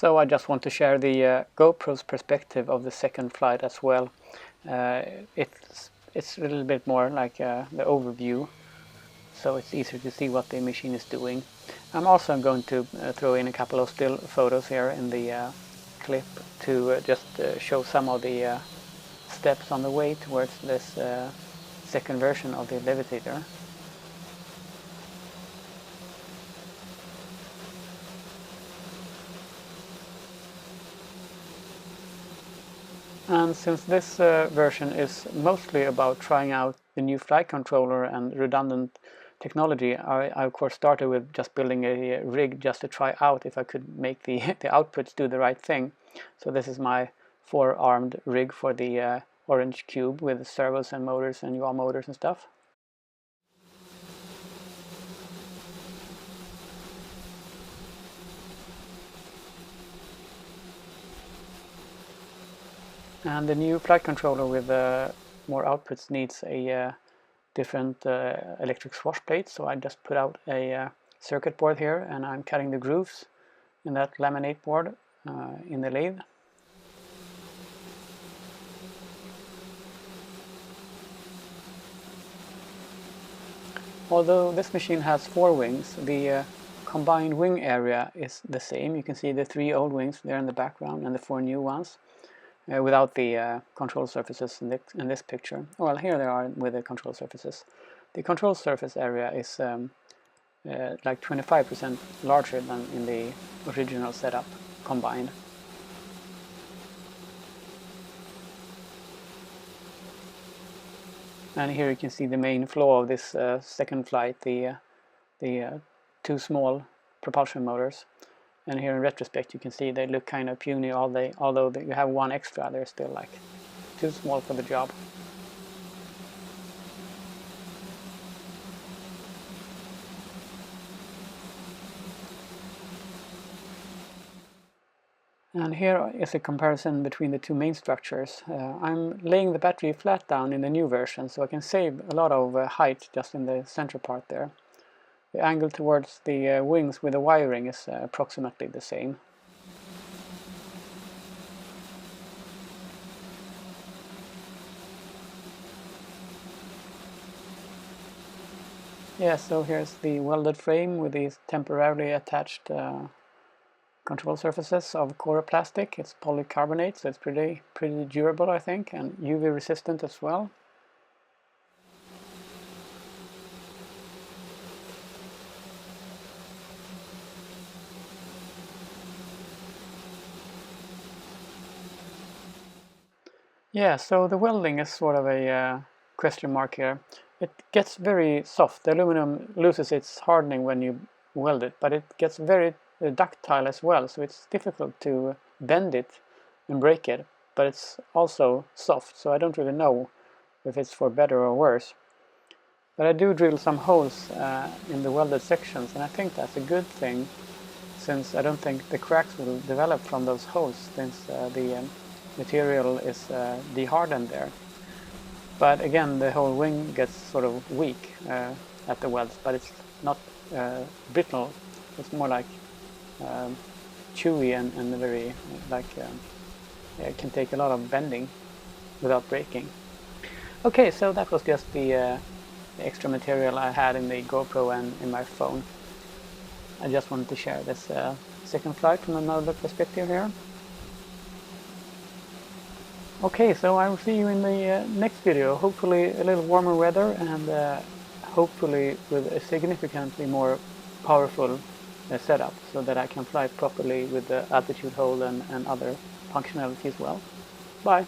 So I just want to share the GoPro's perspective of the second flight as well. It's a little bit more like the overview, so it's easier to see what the machine is doing. I'm also going to throw in a couple of still photos here in the clip to just show some of the steps on the way towards this second version of the Levitator. And since this version is mostly about trying out the new flight controller and redundant technology, I of course started with just building a rig just to try out if I could make the outputs do the right thing. So this is my 4-armed rig for the orange cube with servos and motors and yaw motors and stuff. And the new flight controller with more outputs needs a different electric swash plate, so I just put out a circuit board here and I'm cutting the grooves in that laminate board in the lathe. Although this machine has 4 wings, the combined wing area is the same. You can see the 3 old wings there in the background and the 4 new ones. Without the control surfaces in this picture. Well, here they are with the control surfaces. The control surface area is like 25% larger than in the original setup combined. And here you can see the main flaw of this second flight, the 2 small propulsion motors. And here in retrospect you can see they look kind of puny, although you have 1 extra, they're still like too small for the job. And here is a comparison between the 2 main structures. I'm laying the battery flat down in the new version, so I can save a lot of height just in the center part there. The angle towards the wings with the wiring is approximately the same. Yeah, so here's the welded frame with these temporarily attached control surfaces of chloroplast. It's polycarbonate, so it's pretty durable, I think, and UV resistant as well. Yeah, so the welding is sort of a question mark here. It gets very soft. The aluminum loses its hardening when you weld it, but it gets very ductile as well, so it's difficult to bend it and break it, but it's also soft, so I don't really know if it's for better or worse. But I do drill some holes in the welded sections, and I think that's a good thing, since I don't think the cracks will develop from those holes, since the material is dehardened there. But again, the whole wing gets sort of weak at the welds, but it's not brittle. It's more like chewy and very like it can take a lot of bending without breaking. Okay, so that was just the extra material I had in the GoPro and in my phone. I just wanted to share this second flight from another perspective here. Okay, so I will see you in the next video, hopefully a little warmer weather and hopefully with a significantly more powerful setup, so that I can fly properly with the altitude hold and other functionality as well. Bye!